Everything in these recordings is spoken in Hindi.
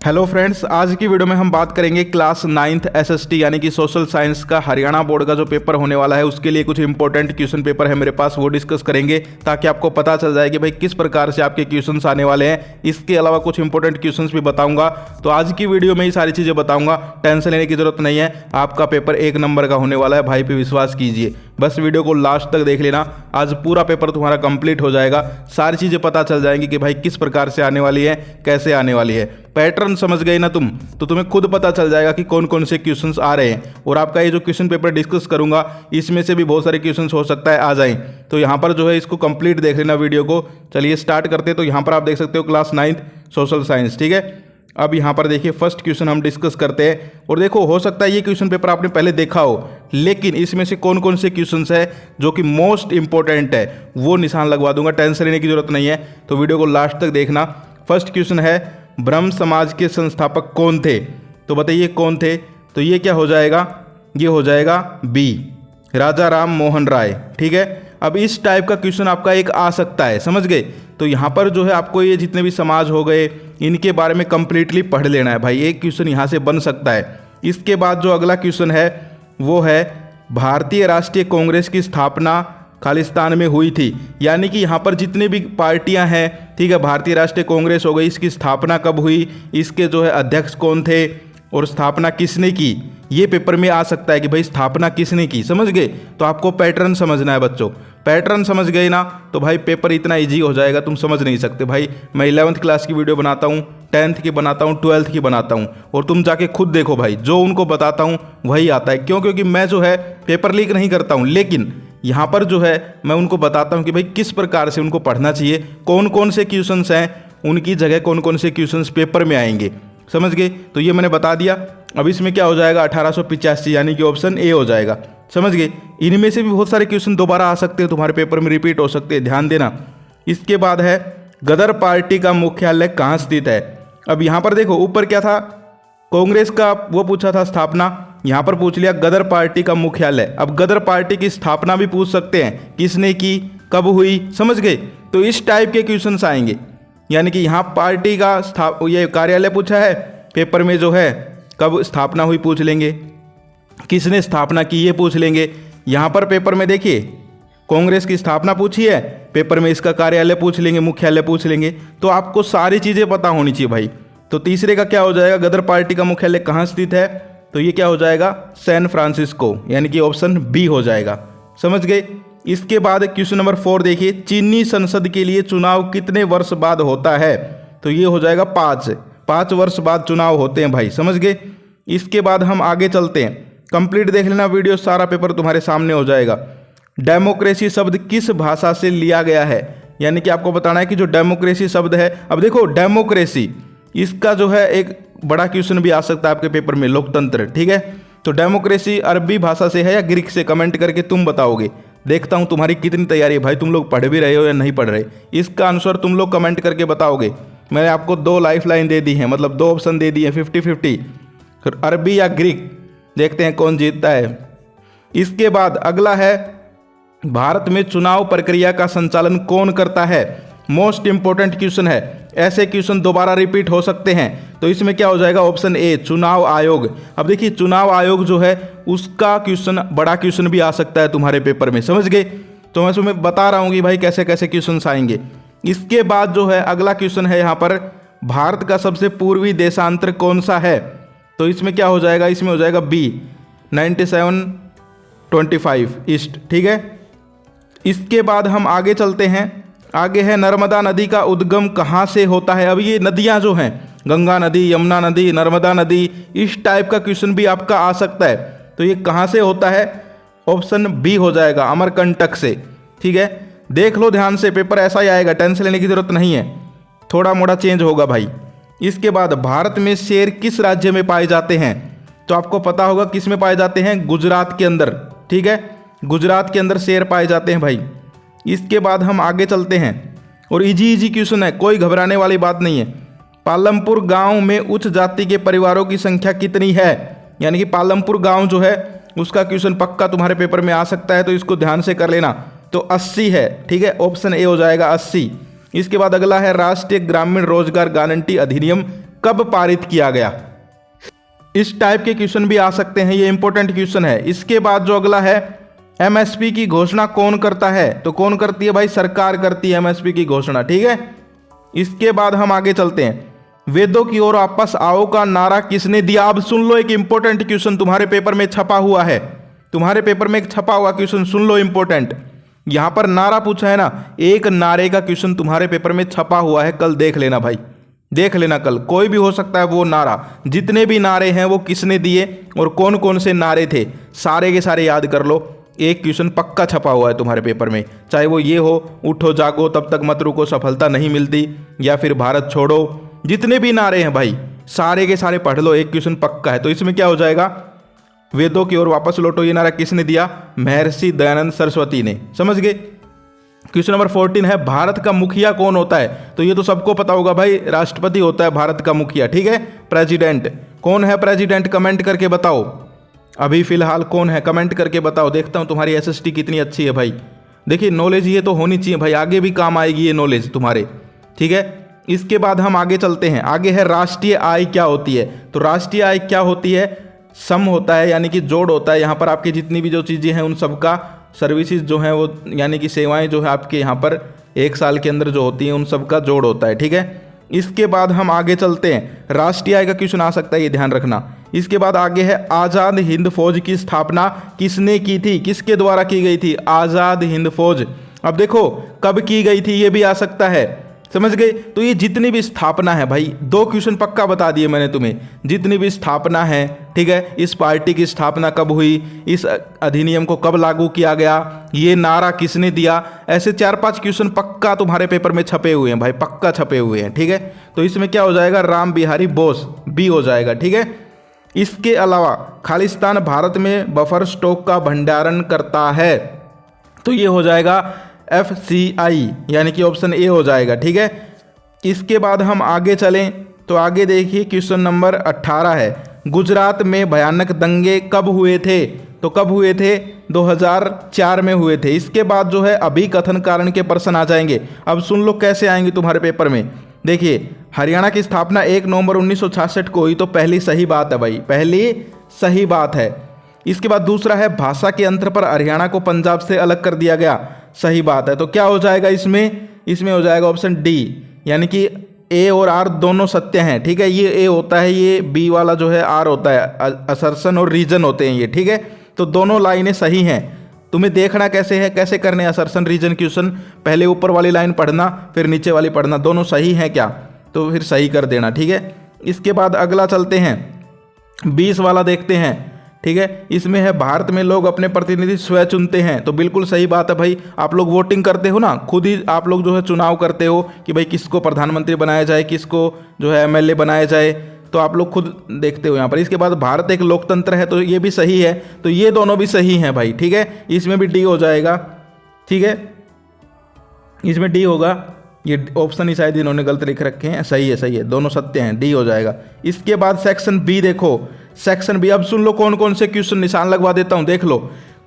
हेलो फ्रेंड्स, आज की वीडियो में हम बात करेंगे क्लास 9th एसएसटी यानी कि सोशल साइंस का हरियाणा बोर्ड का जो पेपर होने वाला है उसके लिए कुछ इंपॉर्टेंट क्वेश्चन पेपर है मेरे पास, वो डिस्कस करेंगे ताकि आपको पता चल जाए कि भाई किस प्रकार से आपके क्वेश्चंस आने वाले हैं। इसके अलावा कुछ इंपॉर्टेंट क्वेश्चंस भी बताऊंगा। तो आज की वीडियो में ही सारी चीज़ें बताऊंगा, टेंशन लेने की जरूरत नहीं है। आपका पेपर 1 नंबर का होने वाला है, भाई पे विश्वास कीजिए। बस वीडियो को लास्ट तक देख लेना, आज पूरा पेपर तुम्हारा कंप्लीट हो जाएगा। सारी चीज़ें पता चल जाएंगी कि भाई किस प्रकार से आने वाली है, कैसे आने वाली है। पैटर्न समझ गए ना तुम, तो तुम्हें खुद पता चल जाएगा कि कौन कौन से क्वेश्चंस आ रहे हैं। और आपका ये जो क्वेश्चन पेपर डिस्कस करूंगा इसमें से भी बहुत सारे क्वेश्चंस हो सकता है आ जाएं। तो यहाँ पर जो है इसको कंप्लीट देख लेना वीडियो को। चलिए स्टार्ट करते हैं। तो यहाँ पर आप देख सकते हो क्लास 9th सोशल साइंस, ठीक है। अब यहाँ पर देखिए फर्स्ट क्वेश्चन हम डिस्कस करते हैं। और देखो, हो सकता है ये क्वेश्चन पेपर आपने पहले देखा हो, लेकिन इसमें से कौन कौन से क्वेश्चंस है जो कि मोस्ट इंपॉर्टेंट है वो निशान लगवा दूंगा। टेंशन लेने की जरूरत नहीं है, तो वीडियो को लास्ट तक देखना। फर्स्ट क्वेश्चन है, ब्रह्म समाज के संस्थापक कौन थे? तो बताइए कौन थे? तो ये क्या हो जाएगा? ये हो जाएगा बी, राजा राम मोहन राय, ठीक है। अब इस टाइप का क्वेश्चन आपका एक आ सकता है, समझ गए। तो यहाँ पर जो है आपको ये जितने भी समाज हो गए इनके बारे में कंप्लीटली पढ़ लेना है भाई। एक क्वेश्चन यहाँ से बन सकता है। इसके बाद जो अगला क्वेश्चन है वो है, भारतीय राष्ट्रीय कांग्रेस की स्थापना खालिस्तान में हुई थी। यानी कि यहाँ पर जितने भी पार्टियां हैं, ठीक है, भारतीय राष्ट्रीय कांग्रेस हो गई, इसकी स्थापना कब हुई, इसके जो है अध्यक्ष कौन थे और स्थापना किसने की, ये पेपर में आ सकता है कि भाई स्थापना किसने की। समझ गए? तो आपको पैटर्न समझना है बच्चों। पैटर्न समझ गए ना तो भाई पेपर इतना ईजी हो जाएगा, तुम समझ नहीं सकते भाई। मैं 11th क्लास की वीडियो बनाता हूँ, 10th की बनाता हूँ, 12th की बनाता हूँ, और तुम जाके खुद देखो भाई, जो उनको बताता हूँ वही आता है। क्यों? क्योंकि मैं जो है पेपर लीक नहीं करता हूँ, लेकिन यहाँ पर जो है मैं उनको बताता हूँ कि भाई किस प्रकार से उनको पढ़ना चाहिए, कौन कौन से क्वेश्चंस हैं, उनकी जगह कौन कौन से क्वेश्चंस पेपर में आएंगे। समझ गए? तो ये मैंने बता दिया। अब इसमें क्या हो जाएगा? 1885 यानी कि ऑप्शन ए हो जाएगा। समझ गए? इनमें से भी बहुत सारे क्वेश्चन दोबारा आ सकते हैं, तुम्हारे पेपर में रिपीट हो सकते हैं, ध्यान देना। इसके बाद है, गदर पार्टी का मुख्यालय कहाँ स्थित है? अब यहाँ पर देखो, ऊपर क्या था? कांग्रेस का वो पूछा था स्थापना, यहाँ पर पूछ लिया गदर पार्टी का मुख्यालय। अब गदर पार्टी की स्थापना भी पूछ सकते हैं, किसने की, कब हुई। समझ गए? तो इस टाइप के क्वेश्चंस आएंगे। यानी कि यहाँ पार्टी का ये कार्यालय पूछा है, पेपर में जो है कब स्थापना हुई पूछ लेंगे, किसने स्थापना की ये पूछ लेंगे। यहाँ पर पेपर में देखिए कांग्रेस की स्थापना पूछी है, पेपर में इसका कार्यालय पूछ लेंगे, मुख्यालय पूछ लेंगे। तो आपको सारी चीज़ें पता होनी चाहिए भाई। तो तीसरे का क्या हो जाएगा? गदर पार्टी का मुख्यालय कहाँ स्थित है? तो ये क्या हो जाएगा? सैन फ्रांसिस्को, यानी कि ऑप्शन बी हो जाएगा। समझ गए? इसके बाद क्वेश्चन नंबर 4 देखिए, चीनी संसद के लिए चुनाव कितने वर्ष बाद होता है? तो ये हो जाएगा 5 वर्ष बाद चुनाव होते हैं भाई। समझ गए? इसके बाद हम आगे चलते हैं, कंप्लीट देख लेना वीडियो, सारा पेपर तुम्हारे सामने हो जाएगा। डेमोक्रेसी शब्द किस भाषा से लिया गया है? यानी कि आपको बताना है कि जो डेमोक्रेसी शब्द है, अब देखो डेमोक्रेसी, इसका जो है एक बड़ा क्वेश्चन भी आ सकता है आपके पेपर में, लोकतंत्र, ठीक है। तो डेमोक्रेसी अरबी भाषा से है या ग्रीक से? कमेंट करके तुम बताओगे। देखता हूं तुम्हारी कितनी तैयारी है भाई, तुम लोग पढ़ भी रहे हो या नहीं पढ़ रहे। इसका आंसर तुम लोग कमेंट करके बताओगे। मैंने आपको 2 लाइफ लाइन दे दी है, मतलब 2 ऑप्शन दे दिए, 50-50, अरबी या ग्रीक। देखते हैं कौन जीतता है। इसके बाद अगला है, भारत में चुनाव प्रक्रिया का संचालन कौन करता है? मोस्ट इंपॉर्टेंट क्वेश्चन है, ऐसे क्वेश्चन दोबारा रिपीट हो सकते हैं। तो इसमें क्या हो जाएगा? ऑप्शन ए, चुनाव आयोग। अब देखिए चुनाव आयोग जो है उसका क्वेश्चन, बड़ा क्वेश्चन भी आ सकता है तुम्हारे पेपर में। समझ गए? तो मैं तुम्हें बता रहा हूँ कि भाई कैसे कैसे क्वेश्चन आएंगे। इसके बाद जो है अगला क्वेश्चन है यहाँ पर, भारत का सबसे पूर्वी देशांतर कौन सा है? तो इसमें क्या हो जाएगा? इसमें हो जाएगा बी, 9725 ईस्ट, ठीक है। इसके बाद हम आगे चलते हैं। आगे है, नर्मदा नदी का उद्गम कहाँ से होता है? अब ये नदियाँ जो हैं, गंगा नदी, यमुना नदी, नर्मदा नदी, इस टाइप का क्वेश्चन भी आपका आ सकता है। तो ये कहाँ से होता है? ऑप्शन बी हो जाएगा, अमरकंटक से, ठीक है। देख लो ध्यान से, पेपर ऐसा ही आएगा, टेंशन लेने की जरूरत नहीं है, थोड़ा मोड़ा चेंज होगा भाई। इसके बाद, भारत में शेर किस राज्य में पाए जाते हैं? तो आपको पता होगा किस में पाए जाते हैं, गुजरात के अंदर, ठीक है। गुजरात के अंदर शेर पाए जाते हैं भाई। इसके बाद हम आगे चलते हैं, और इजी क्वेश्चन है, कोई घबराने वाली बात नहीं है। पालमपुर गांव में उच्च जाति के परिवारों की संख्या कितनी है? यानी कि पालमपुर गांव जो है उसका क्वेश्चन पक्का तुम्हारे पेपर में आ सकता है, तो इसको ध्यान से कर लेना। तो 80 है, ठीक है, ऑप्शन ए हो जाएगा 80। इसके बाद अगला है, राष्ट्रीय ग्रामीण रोजगार गारंटी अधिनियम कब पारित किया गया। इस टाइप के क्वेश्चन भी आ सकते हैं, ये इंपॉर्टेंट क्वेश्चन है। इसके बाद जो अगला है, एमएसपी की घोषणा कौन करता है, तो कौन करती है भाई, सरकार करती है एमएसपी की घोषणा, ठीक है। इसके बाद हम आगे चलते हैं, वेदों की ओर वापस आओ का नारा किसने दिया। अब सुन लो, एक इंपॉर्टेंट क्वेश्चन तुम्हारे पेपर में छपा हुआ है, तुम्हारे पेपर में एक छपा हुआ क्वेश्चन, सुन लो इंपॉर्टेंट। यहां पर नारा पूछा है ना, एक नारे का क्वेश्चन तुम्हारे पेपर में छपा हुआ है, कल देख लेना भाई, देख लेना कल, कोई भी हो सकता है वो नारा। जितने भी नारे हैं वो किसने दिए और कौन कौन से नारे थे, सारे के सारे याद कर लो। एक क्वेश्चन पक्का छपा हुआ है तुम्हारे पेपर में, चाहे वो ये हो, उठो जागो तब तक मत रुको, सफलता नहीं मिलती, या फिर भारत छोड़ो, जितने भी नारे हैं भाई सारे के सारे पढ़ लो, एक क्वेश्चन पक्का है। तो इसमें क्या हो जाएगा, वेदों की ओर वापस लौटो, ये नारा किसने दिया, महर्षि दयानंद सरस्वती ने, समझ गए। क्वेश्चन नंबर 14 है, भारत का मुखिया कौन होता है, तो ये तो सबको पता होगा भाई, राष्ट्रपति होता है भारत का मुखिया, ठीक है। प्रेसिडेंट कौन है, प्रेसिडेंट कमेंट करके बताओ, अभी फिलहाल कौन है कमेंट करके बताओ, देखता हूं तुम्हारी एसएसटी कितनी अच्छी है भाई। देखिए नॉलेज ये तो होनी चाहिए भाई, आगे भी काम आएगी ये नॉलेज तुम्हारे, ठीक है। इसके बाद हम आगे चलते हैं, आगे है राष्ट्रीय आय क्या होती है। तो राष्ट्रीय आय क्या होती है, सम होता है, यानी कि जोड़ होता है। यहाँ पर आपकी जितनी भी जो चीज़ें हैं उन सबका, सर्विसेज जो हैं वो, यानी कि सेवाएं जो है आपके यहाँ पर एक साल के अंदर जो होती हैं उन सबका जोड़ होता है, ठीक है। इसके बाद हम आगे चलते हैं, राष्ट्रीय आय का क्वेश्चन आ सकता है, ये ध्यान रखना। इसके बाद आगे है, आज़ाद हिंद फौज की स्थापना किसने की थी, किसके द्वारा की गई थी, आज़ाद हिंद फौज। अब देखो कब की गई थी ये भी आ सकता है, समझ गए। तो ये जितनी भी स्थापना है भाई, दो क्वेश्चन पक्का बता दिए मैंने तुम्हें, जितनी भी स्थापना है, ठीक है, इस पार्टी की स्थापना कब हुई, इस अधिनियम को कब लागू किया गया, ये नारा किसने दिया, ऐसे 4-5 क्वेश्चन पक्का तुम्हारे पेपर में छपे हुए हैं भाई, पक्का छपे हुए हैं, ठीक है। तो इसमें क्या हो जाएगा, राम बिहारी बोस बी हो जाएगा, ठीक है। इसके अलावा खालिस्तान भारत में बफर स्टॉक का भंडारण करता है, तो ये हो जाएगा FCI, यानी कि ऑप्शन ए हो जाएगा, ठीक है। इसके बाद हम आगे चलें तो आगे देखिए क्वेश्चन नंबर 18 है, गुजरात में भयानक दंगे कब हुए थे, तो कब हुए थे, 2004 में हुए थे। इसके बाद जो है अभिकथन कारण के प्रश्न आ जाएंगे। अब सुन लो कैसे आएंगे तुम्हारे पेपर में, देखिए हरियाणा की स्थापना 1 नवंबर 1966 को हुई, तो पहली सही बात है भाई, पहली सही बात है। इसके बाद दूसरा है, भाषा के अंतर पर हरियाणा को पंजाब से अलग कर दिया गया, सही बात है। तो क्या हो जाएगा इसमें हो जाएगा ऑप्शन डी, यानी कि ए और आर दोनों सत्य हैं, ठीक है। ये ए होता है, ये बी वाला जो है आर होता है, असर्शन और रीजन होते हैं ये, ठीक है। तो दोनों लाइनें सही हैं। तुम्हें देखना कैसे है, कैसे करने असर्शन रीजन क्वेश्चन, पहले ऊपर वाली लाइन पढ़ना फिर नीचे वाली पढ़ना, दोनों सही हैं क्या, तो फिर सही कर देना, ठीक है। इसके बाद अगला चलते हैं, 20 वाला देखते हैं, ठीक है। इसमें है, भारत में लोग अपने प्रतिनिधि स्वयं चुनते हैं, तो बिल्कुल सही बात है भाई। आप लोग वोटिंग करते हो ना, खुद ही आप लोग जो है चुनाव करते हो कि भाई किसको प्रधानमंत्री बनाया जाए, किसको जो है MLA बनाया जाए, तो आप लोग खुद देखते हो यहाँ पर। इसके बाद भारत एक लोकतंत्र है, तो ये भी सही है, तो ये दोनों भी सही हैं भाई, ठीक है। इसमें भी डी हो जाएगा, ठीक है, इसमें डी होगा, ये ऑप्शन ही शायद इन्होंने गलत लिख रखे हैं, सही है, दोनों सत्य हैं, डी हो जाएगा। इसके बाद सेक्शन बी देखो, सेक्शन बी, अब सुन लो कौन कौन से क्वेश्चन, निशान लगवा देता हूं, देख लो।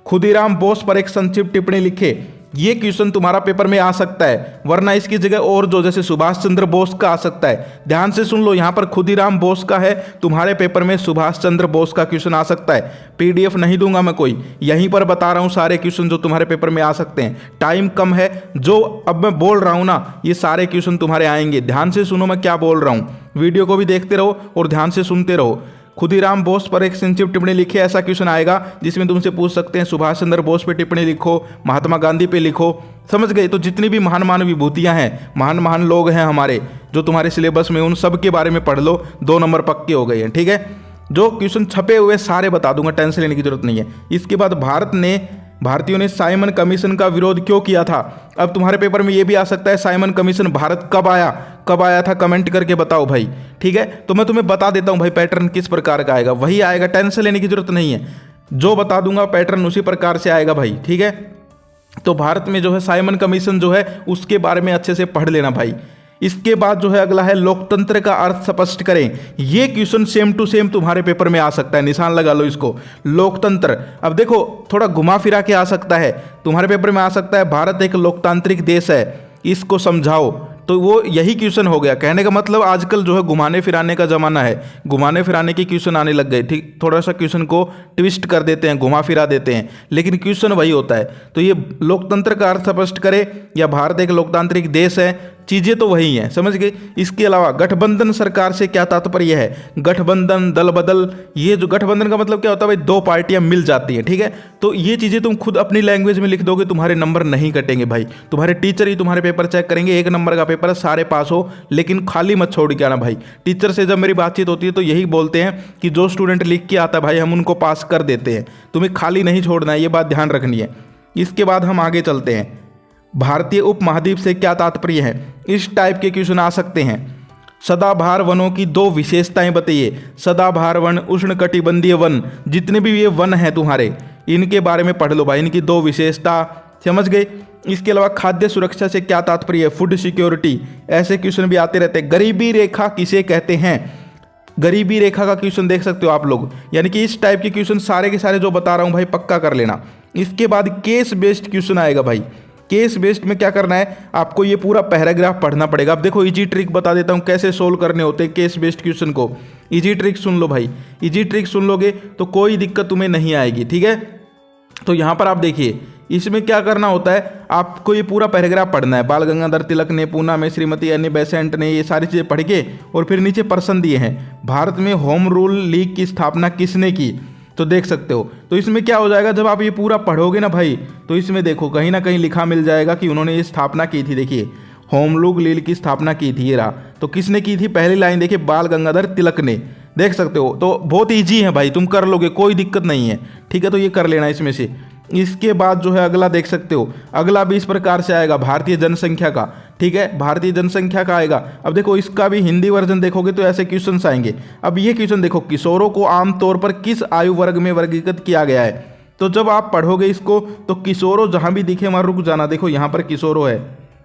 खुदीराम बोस पर एक संक्षिप्त टिप्पणी लिखे, ये क्वेश्चन तुम्हारा पेपर में आ सकता है, वरना इसकी जगह और जो जैसे सुभाष चंद्र बोस का आ सकता है। ध्यान से सुन लो, यहाँ पर खुदीराम बोस का है, तुम्हारे पेपर में सुभाष चंद्र बोस का क्वेश्चन आ सकता है। PDF नहीं दूंगा मैं कोई, यहीं पर बता रहा हूँ सारे क्वेश्चन जो तुम्हारे पेपर में आ सकते हैं। टाइम कम है, जो अब मैं बोल रहा हूँ ना, ये सारे क्वेश्चन तुम्हारे आएंगे। ध्यान से सुनो मैं क्या बोल रहा हूँ, वीडियो को भी देखते रहो और ध्यान से सुनते रहो। खुदीराम बोस पर एक संक्षिप्त टिप्पणी लिखे, ऐसा क्वेश्चन आएगा जिसमें तुमसे पूछ सकते हैं सुभाष चंद्र बोस पे टिप्पणी लिखो, महात्मा गांधी पे लिखो, समझ गए। तो जितनी भी महान महान विभूतियां हैं, महान महान लोग हैं हमारे जो तुम्हारे सिलेबस में, उन सब के बारे में पढ़ लो, 2 नंबर पक्के हो गए हैं, ठीक है। जो क्वेश्चन छपे हुए सारे बता दूंगा, टेंशन लेने की जरूरत नहीं है। इसके बाद भारतीयों ने साइमन कमीशन का विरोध क्यों किया था, अब तुम्हारे पेपर में ये भी आ सकता है, साइमन कमीशन भारत कब आया था, कमेंट करके बताओ भाई, ठीक है। तो मैं तुम्हें बता देता हूं भाई पैटर्न किस प्रकार का आएगा, वही आएगा, टेंशन लेने की जरूरत नहीं है, जो बता दूंगा पैटर्न उसी प्रकार से आएगा भाई, ठीक है। तो भारत में जो है साइमन कमीशन जो है उसके बारे में अच्छे से पढ़ लेना भाई। इसके बाद जो है अगला है, लोकतंत्र का अर्थ स्पष्ट करें, ये क्वेश्चन सेम टू सेम तुम्हारे पेपर में आ सकता है, निशान लगा लो इसको, लोकतंत्र। अब देखो थोड़ा घुमा फिरा के आ सकता है, तुम्हारे पेपर में आ सकता है, भारत एक लोकतांत्रिक देश है, इसको समझाओ, तो वो यही क्वेश्चन हो गया। कहने का मतलब आजकल जो है घुमाने फिराने का ज़माना है, घुमाने फिराने के क्वेश्चन आने लग गए। ठीक, थोड़ा सा क्वेश्चन को ट्विस्ट कर देते हैं, घुमा फिरा देते हैं, लेकिन क्वेश्चन वही होता है। तो ये लोकतंत्र का अर्थ स्पष्ट करे या भारत एक लोकतांत्रिक देश है, चीज़ें तो वही हैं, समझ गए। इसके अलावा गठबंधन सरकार से क्या तात्पर्य है? गठबंधन, दल बदल, ये जो गठबंधन का मतलब क्या होता है भाई? दो पार्टियां मिल जाती हैं, ठीक है। तो ये चीज़ें तुम खुद अपनी लैंग्वेज में लिख दोगे, तुम्हारे नंबर नहीं कटेंगे भाई। तुम्हारे टीचर ही तुम्हारे पेपर चेक करेंगे, 1 नंबर का पेपर है, सारे पास हो, लेकिन खाली मत छोड़ के आना भाई। टीचर से जब मेरी बातचीत होती है तो यही बोलते हैं कि जो स्टूडेंट लिख के आता है भाई हम उनको पास कर देते हैं, तुम्हें खाली नहीं छोड़ना है, ये बात ध्यान रखनी है। इसके बाद हम आगे चलते हैं। भारतीय उपमहाद्वीप से क्या तात्पर्य है? इस टाइप के क्वेश्चन आ सकते हैं। सदाबहार वनों की 2 विशेषताएं बताइए। सदाबहार वन, उष्णकटिबंधीय वन, जितने भी ये वन हैं तुम्हारे, इनके बारे में पढ़ लो भाई, इनकी 2 विशेषता, समझ गए। इसके अलावा खाद्य सुरक्षा से क्या तात्पर्य है? फूड सिक्योरिटी, ऐसे क्वेश्चन भी आते रहते हैं। गरीबी रेखा किसे कहते हैं? गरीबी रेखा का क्वेश्चन देख सकते हो आप लोग। यानी कि इस टाइप के क्वेश्चन सारे के सारे जो बता रहा हूं भाई पक्का कर लेना। इसके बाद केस बेस्ड क्वेश्चन आएगा भाई। केस बेस्ड में क्या करना है, आपको ये पूरा पैराग्राफ पढ़ना पड़ेगा। अब देखो इजी ट्रिक बता देता हूँ कैसे सोल्व करने होते हैं केस बेस्ड क्वेश्चन को। इजी ट्रिक सुन लो भाई, इजी ट्रिक सुन लोगे तो कोई दिक्कत तुम्हें नहीं आएगी, ठीक है। तो यहाँ पर आप देखिए, इसमें क्या करना होता है, आपको ये पूरा पैराग्राफ पढ़ना है। बाल गंगाधर तिलक ने, पूना में श्रीमती एनी बेसेंट ने, ये सारी चीज़ें पढ़ के और फिर नीचे प्रश्न दिए हैं। भारत में होम रूल लीग की स्थापना किसने की? तो देख सकते हो। तो इसमें क्या हो जाएगा, जब आप ये पूरा पढ़ोगे ना भाई, तो इसमें देखो कहीं ना कहीं लिखा मिल जाएगा कि उन्होंने ये स्थापना की थी। देखिए होम रूल लीग की स्थापना की थी, ये रहा। तो किसने की थी? पहली लाइन देखिए, बाल गंगाधर तिलक ने, देख सकते हो। तो बहुत ईजी है भाई, तुम कर लोगे, कोई दिक्कत नहीं है, ठीक है। तो ये कर लेना इसमें से। इसके बाद जो है अगला देख सकते हो, अगला भी इस प्रकार से आएगा, भारतीय जनसंख्या का, ठीक है, भारतीय जनसंख्या का आएगा। अब देखो इसका भी हिंदी वर्जन देखोगे तो ऐसे क्वेश्चंस आएंगे। अब ये क्वेश्चन देखो, किशोरों को आमतौर पर किस आयु वर्ग में वर्गीकृत किया गया है? तो जब आप पढ़ोगे इसको तो किशोरों जहां भी दिखे वहां रुक जाना। देखो यहाँ पर किशोरों है,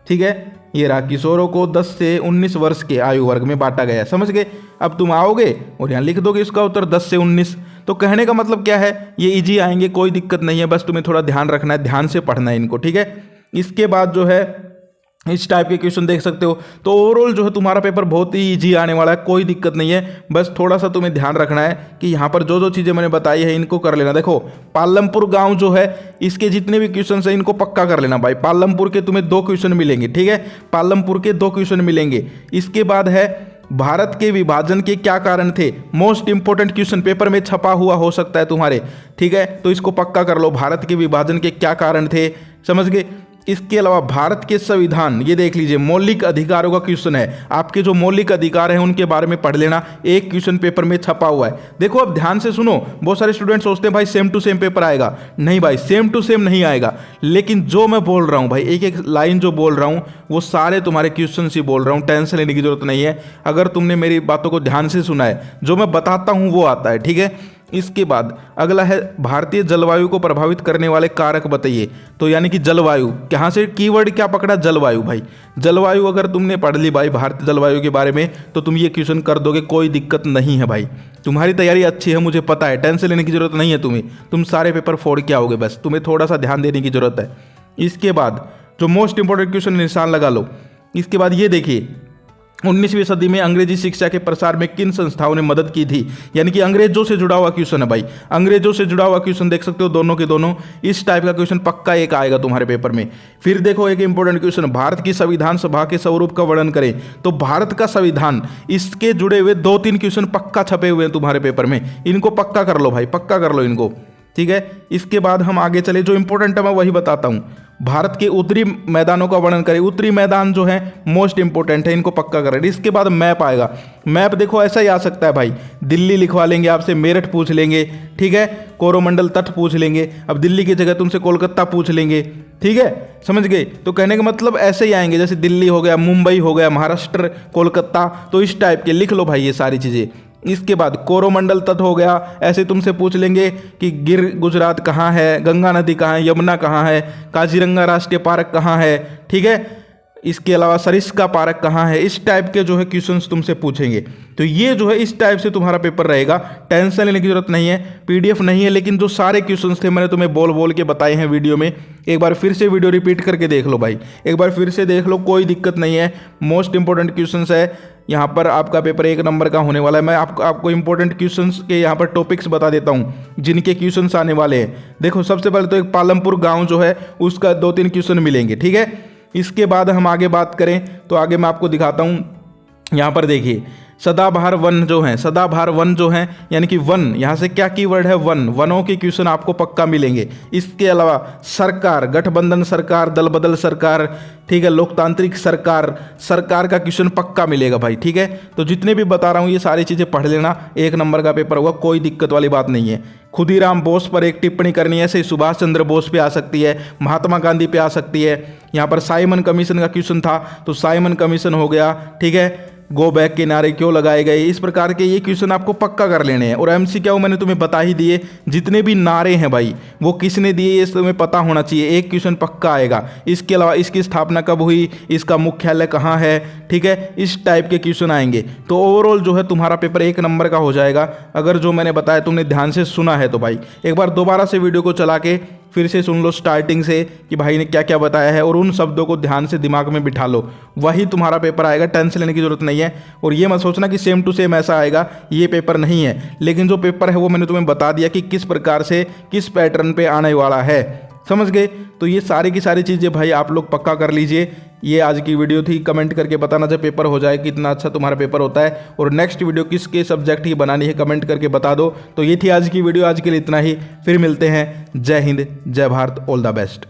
ठीक है, ये रहा। किशोरों को 10 से 19 वर्ष के आयु वर्ग में बांटा गया है, समझ गए। अब तुम आओगे और यहाँ लिख दोगे इसका उत्तर 10 से 19। तो कहने का मतलब क्या है, ये इजी आएंगे, कोई दिक्कत नहीं है, बस तुम्हें थोड़ा ध्यान रखना है, ध्यान से पढ़ना है इनको, ठीक है। इसके बाद जो है इस टाइप के क्वेश्चन देख सकते हो। तो ओवरऑल जो है तुम्हारा पेपर बहुत ही इजी आने वाला है, कोई दिक्कत नहीं है, बस थोड़ा सा तुम्हें ध्यान रखना है कि यहाँ पर जो जो चीज़ें मैंने बताई है इनको कर लेना। देखो पालमपुर गांव जो है, इसके जितने भी क्वेश्चन हैं इनको पक्का कर लेना भाई। पालमपुर के तुम्हें 2 क्वेश्चन मिलेंगे, ठीक है, पालमपुर के 2 क्वेश्चन मिलेंगे। इसके बाद है भारत के विभाजन के क्या कारण थे? मोस्ट इंपोर्टेंट क्वेश्चन पेपर में छपा हुआ हो सकता है तुम्हारे, ठीक है। तो इसको पक्का कर लो, भारत के विभाजन के क्या कारण थे, समझ गए। इसके अलावा भारत के संविधान, ये देख लीजिए, मौलिक अधिकारों का क्वेश्चन है। आपके जो मौलिक अधिकार हैं उनके बारे में पढ़ लेना, एक क्वेश्चन पेपर में छपा हुआ है। देखो अब ध्यान से सुनो, बहुत सारे स्टूडेंट सोचते हैं भाई सेम टू सेम पेपर आएगा। नहीं भाई, सेम टू सेम नहीं आएगा, लेकिन जो मैं बोल रहा हूँ भाई, एक एक लाइन जो बोल रहा हूँ वो सारे तुम्हारे क्वेश्चन ही बोल रहा हूँ, टेंशन लेने की जरूरत नहीं है। अगर तुमने मेरी बातों को ध्यान से सुना है, जो मैं बताता हूँ वो आता है, ठीक है। इसके बाद अगला है भारतीय जलवायु को प्रभावित करने वाले कारक बताइए। तो यानी कि जलवायु, कहाँ से कीवर्ड क्या पकड़ा? जलवायु भाई। जलवायु अगर तुमने पढ़ ली भाई भारतीय जलवायु के बारे में, तो तुम ये क्वेश्चन कर दोगे, कोई दिक्कत नहीं है भाई। तुम्हारी तैयारी अच्छी है, मुझे पता है, टेंशन लेने की जरूरत नहीं है तुम्हें, तुम सारे पेपर फोड़ के आओगे, बस तुम्हें थोड़ा सा ध्यान देने की जरूरत है। इसके बाद जो मोस्ट इंपॉर्टेंट क्वेश्चन निशान लगा लो। इसके बाद ये देखिए, 19वीं सदी में अंग्रेजी शिक्षा के प्रसार में किन संस्थाओं ने मदद की थी? यानी कि अंग्रेजों से जुड़ा हुआ क्वेश्चन है भाई, अंग्रेजों से जुड़ा हुआ क्वेश्चन देख सकते हो, दोनों के दोनों। इस टाइप का क्वेश्चन पक्का एक आएगा तुम्हारे पेपर में। फिर देखो एक इंपॉर्टेंट क्वेश्चन, भारत की संविधान सभा के स्वरूप का वर्णन करें। तो भारत का संविधान, इसके जुड़े हुए 2-3 क्वेश्चन पक्का छपे हुए हैं तुम्हारे पेपर में, इनको पक्का कर लो भाई, पक्का कर लो इनको, ठीक है। इसके बाद हम आगे चले, जो इंपॉर्टेंट है मैं वही बताता हूँ। भारत के उत्तरी मैदानों का वर्णन करें। उत्तरी मैदान जो है मोस्ट इंपोर्टेंट है, इनको पक्का करें। इसके बाद मैप आएगा। मैप देखो ऐसा ही आ सकता है भाई, दिल्ली लिखवा लेंगे आपसे, मेरठ पूछ लेंगे, ठीक है, कोरोमंडल तट पूछ लेंगे। अब दिल्ली की जगह तुमसे कोलकाता पूछ लेंगे, ठीक है, समझ गए। तो कहने का मतलब ऐसे ही आएंगे, जैसे दिल्ली हो गया, मुंबई हो गया, महाराष्ट्र, कोलकाता, तो इस टाइप के लिख लो भाई ये सारी चीज़ें। इसके बाद कोरोमंडल तट हो गया, ऐसे तुमसे पूछ लेंगे कि गिर गुजरात कहाँ है, गंगा नदी कहाँ है, यमुना कहाँ है, काजीरंगा राष्ट्रीय पार्क कहाँ है, ठीक है। इसके अलावा सरिस्का पार्क कहाँ है, इस टाइप के जो है क्वेश्चंस तुमसे पूछेंगे। तो ये जो है इस टाइप से तुम्हारा पेपर रहेगा, टेंशन लेने की जरूरत नहीं है। पीडीएफ नहीं है, लेकिन जो सारे क्वेश्चंस थे मैंने तुम्हें बोल बोल के बताए हैं वीडियो में। एक बार फिर से वीडियो रिपीट करके देख लो भाई, एक बार फिर से देख लो, कोई दिक्कत नहीं है। मोस्ट इंपॉर्टेंट क्वेश्चंस है यहाँ पर, आपका पेपर 1 नंबर का होने वाला है। मैं आपको इंपॉर्टेंट क्वेश्चंस के यहाँ पर टॉपिक्स बता देता हूँ जिनके क्वेश्चंस आने वाले हैं। देखो सबसे पहले तो एक पालमपुर गाँव जो है उसका 2-3 क्वेश्चन मिलेंगे, ठीक है। इसके बाद हम आगे बात करें तो आगे मैं आपको दिखाता हूँ। यहाँ पर देखिए सदाबहार वन जो है, सदाबहार वन जो है यानी कि वन, यहाँ से क्या कीवर्ड है वन, वनों के क्वेश्चन आपको पक्का मिलेंगे। इसके अलावा सरकार, गठबंधन सरकार, दल बदल सरकार, ठीक है, लोकतांत्रिक सरकार, सरकार का क्वेश्चन पक्का मिलेगा भाई, ठीक है। तो जितने भी बता रहा हूँ ये सारी चीज़ें पढ़ लेना, 1 नंबर का पेपर होगा, कोई दिक्कत वाली बात नहीं है। खुदीराम बोस पर एक टिप्पणी करनी है, ऐसे सुभाष चंद्र बोस पे आ सकती है, महात्मा गांधी पे आ सकती है। यहाँ पर साइमन कमीशन का क्वेश्चन था तो साइमन कमीशन हो गया, ठीक है। गो बैक के नारे क्यों लगाए गए, इस प्रकार के ये क्वेश्चन आपको पक्का कर लेने हैं। और एमसीक्यू मैंने तुम्हें बता ही दिए, जितने भी नारे हैं भाई वो किसने दिए ये तुम्हें पता होना चाहिए, एक क्वेश्चन पक्का आएगा। इसके अलावा इसकी स्थापना कब हुई, इसका मुख्यालय कहाँ है, ठीक है, इस टाइप के क्वेश्चन आएंगे। तो ओवरऑल जो है तुम्हारा पेपर 1 नंबर का हो जाएगा, अगर जो मैंने बताया तुमने ध्यान से सुना है तो। भाई एक बार दोबारा से वीडियो को चला के फिर से सुन लो स्टार्टिंग से कि भाई ने क्या क्या बताया है, और उन शब्दों को ध्यान से दिमाग में बिठा लो, वही तुम्हारा पेपर आएगा, टेंशन लेने की जरूरत नहीं है। और ये मत सोचना कि सेम टू सेम ऐसा आएगा, ये पेपर नहीं है। लेकिन जो पेपर है वो मैंने तुम्हें बता दिया कि किस प्रकार से किस पैटर्न पे आने वाला है, समझ गए। तो ये सारी की सारी चीज़ें भाई आप लोग पक्का कर लीजिए। ये आज की वीडियो थी, कमेंट करके बताना जब पेपर हो जाए कितना अच्छा तुम्हारा पेपर होता है, और नेक्स्ट वीडियो किसके सब्जेक्ट की बनानी है कमेंट करके बता दो। तो ये थी आज की वीडियो, आज के लिए इतना ही, फिर मिलते हैं। जय हिंद, जय भारत, ऑल द बेस्ट।